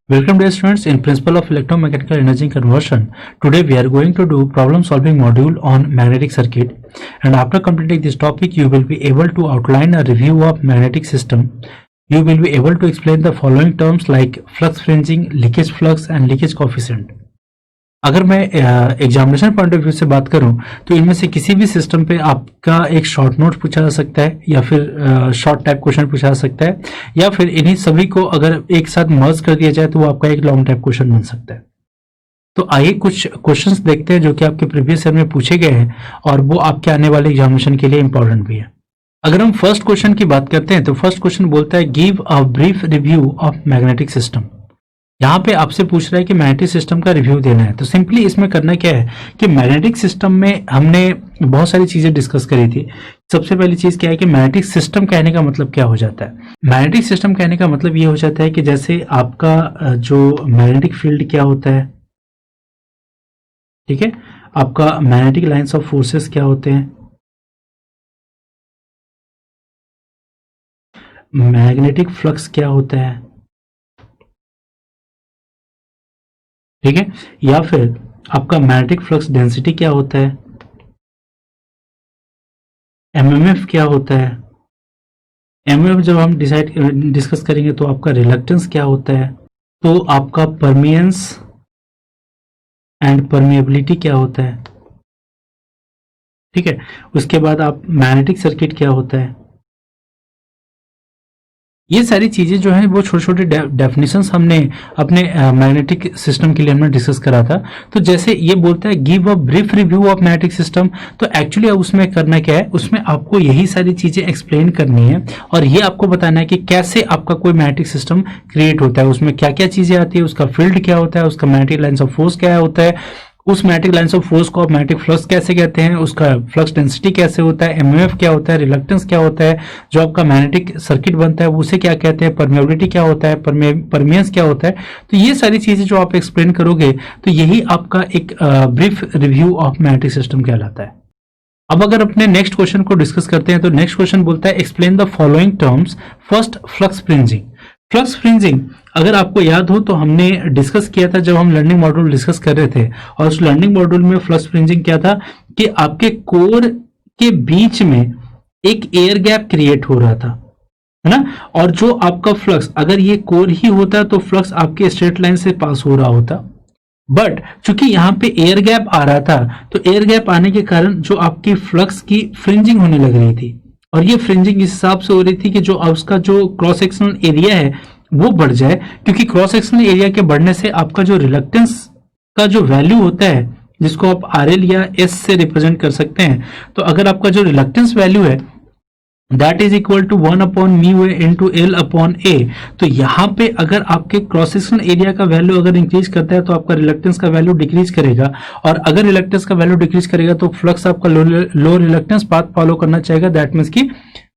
Welcome dear students in Principle of Electromechanical Energy Conversion. Today we are going to do problem solving module on magnetic circuit, and after completing this topic you will be able to outline a review of magnetic system. You will be able to explain the following terms like flux fringing, leakage flux and leakage coefficient. अगर मैं examination point of view से बात करूं तो इनमें से किसी भी सिस्टम पे आपका एक शॉर्ट नोट पूछा जा सकता है या फिर शॉर्ट टाइप क्वेश्चन पूछा जा सकता है, या फिर इन्हीं सभी को अगर एक साथ मर्ज कर दिया जाए तो वो आपका एक लॉन्ग टाइप क्वेश्चन बन सकता है। तो आइए कुछ क्वेश्चंस देखते हैं जो कि आपके प्रीवियस ईयर में पूछे गए हैं और वो आपके आने वाले एग्जामिनेशन के लिए इंपॉर्टेंट भी है। अगर हम फर्स्ट क्वेश्चन की बात करते हैं तो फर्स्ट क्वेश्चन बोलता है give a brief review of magnetic system. यहाँ पे आपसे पूछ रहा है कि मैग्नेटिक सिस्टम का रिव्यू देना है। तो सिंपली इसमें करना क्या है कि मैग्नेटिक सिस्टम में हमने बहुत सारी चीजें डिस्कस करी थी। सबसे पहली चीज क्या है कि मैग्नेटिक सिस्टम कहने का मतलब क्या हो जाता है। मैग्नेटिक सिस्टम कहने का मतलब ये हो जाता है कि जैसे आपका जो मैग्नेटिक फील्ड क्या होता है, ठीक है, आपका मैग्नेटिक लाइंस ऑफ फोर्सेस क्या होते हैं, मैग्नेटिक फ्लक्स क्या होता है, ठीक है, या फिर आपका मैग्नेटिक फ्लक्स डेंसिटी क्या होता है, एमएमएफ क्या होता है। एमएमएफ जब हम डिस्कस करेंगे तो आपका रिलक्टेंस क्या होता है, तो आपका परमियंस एंड परमिएबिलिटी क्या होता है, ठीक है। उसके बाद आप मैग्नेटिक सर्किट क्या होता है। ये सारी चीजें जो है वो छोटे छोटे डेफिनेशंस हमने अपने मैग्नेटिक सिस्टम के लिए हमने डिस्कस करा था। तो जैसे ये बोलता है give a brief review of magnetic system, तो एक्चुअली अब उसमें करना क्या है, उसमें आपको यही सारी चीजें एक्सप्लेन करनी है और ये आपको बताना है कि कैसे आपका कोई मैग्नेटिक सिस्टम क्रिएट होता है, उसमें क्या क्या चीजें आती है, उसका फील्ड क्या होता है, उसका मैग्नेटिक लाइंस ऑफ फोर्स क्या होता है, उस मैग्नेटिक लाइंस ऑफ फोर्स को आप मैग्नेटिक फ्लक्स कैसे कहते हैं, उसका फ्लक्स डेंसिटी कैसे होता है, एमएमएफ क्या होता है, रिलक्टेंस क्या होता है, जो आपका मैग्नेटिक सर्किट बनता है उसे क्या कहते हैं, परमिएबिलिटी क्या होता है, परमियंस क्या होता है। तो ये सारी चीजें जो आप एक्सप्लेन करोगे तो यही आपका एक brief review of magnetic system कहलाता है। अब अगर अपने नेक्स्ट क्वेश्चन को डिस्कस करते हैं तो नेक्स्ट क्वेश्चन बोलता है explain the following terms. First, flux fringing. Flux fringing अगर आपको याद हो तो हमने डिस्कस किया था जब हम लर्निंग मॉड्यूल डिस्कस कर रहे थे, और उस लर्निंग मॉड्यूल में फ्लक्स फ्रिंजिंग क्या था कि आपके कोर के बीच में एक एयर गैप क्रिएट हो रहा था, है ना, और जो आपका फ्लक्स अगर ये कोर ही होता तो फ्लक्स आपके स्ट्रेट लाइन से पास हो रहा होता, बट चूंकि यहाँ पे एयर गैप आ रहा था तो एयर गैप आने के कारण जो आपकी फ्लक्स की फ्रिंजिंग होने लग रही थी, और ये फ्रिंजिंग इस हिसाब से हो रही थी कि जो उसका जो क्रॉस सेक्शनल एरिया है वो बढ़ जाए, क्योंकि क्रॉस सेक्शनल एरिया के बढ़ने से आपका जो रिलक्टेंस का जो वैल्यू होता है जिसको आप आरएल या एस से रिप्रेजेंट कर सकते हैं, तो अगर आपका जो रिलक्टेंस वैल्यू है that is equal to 1 upon mu A into L upon A, तो यहाँ पे अगर आपके क्रॉस सेक्शनल एरिया का वैल्यू अगर इंक्रीज करता है तो आपका रिलक्टेंस का वैल्यू डिक्रीज करेगा, और अगर रिलक्टेंस का वैल्यू डिक्रीज करेगा तो फ्लक्स आपका लो रिलक्टेंस पाथ फॉलो करना चाहेगा। दैट मीन्स कि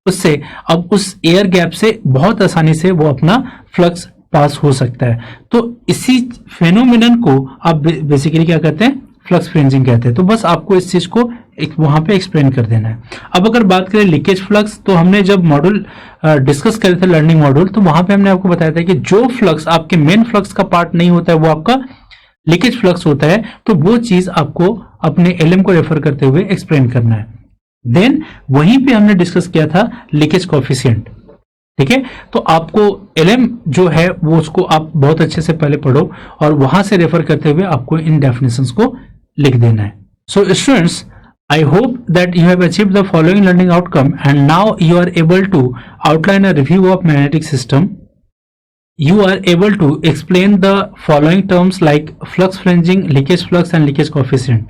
उससे अब उस एयर गैप से बहुत आसानी से वो अपना फ्लक्स पास हो सकता है। तो इसी फेनोमेनन को आप बेसिकली क्या कहते हैं, फ्लक्स फ्रिंजिंग कहते हैं। तो बस आपको इस चीज को वहां पे एक्सप्लेन कर देना है। अब अगर बात करें लीकेज फ्लक्स, तो हमने जब मॉड्यूल डिस्कस करे थे लर्निंग मॉड्यूल, तो वहां पे हमने आपको बताया था कि जो फ्लक्स आपके मेन फ्लक्स का पार्ट नहीं होता है वो आपका लीकेज फ्लक्स होता है, तो वो चीज आपको अपने एलएम को रेफर करते हुए एक्सप्लेन करना है। देन वहीं पे हमने डिस्कस किया था लीकेज कोएफिशिएंट, ठीक है। तो आपको एलएम जो है वो उसको आप बहुत अच्छे से पहले पढ़ो और वहां से रेफर करते हुए आपको इन डेफिनेशंस को लिख देना है। So students, I hope that you have achieved the following learning outcome, and now you are able to outline a review of magnetic system. You are able to explain the following terms like flux fringing, leakage flux and leakage coefficient.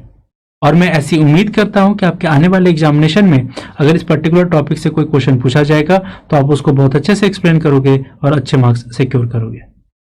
और मैं ऐसी उम्मीद करता हूं कि आपके आने वाले एग्जामिनेशन में अगर इस पर्टिकुलर टॉपिक से कोई क्वेश्चन पूछा जाएगा तो आप उसको बहुत अच्छे से एक्सप्लेन करोगे और अच्छे मार्क्स सिक्योर करोगे।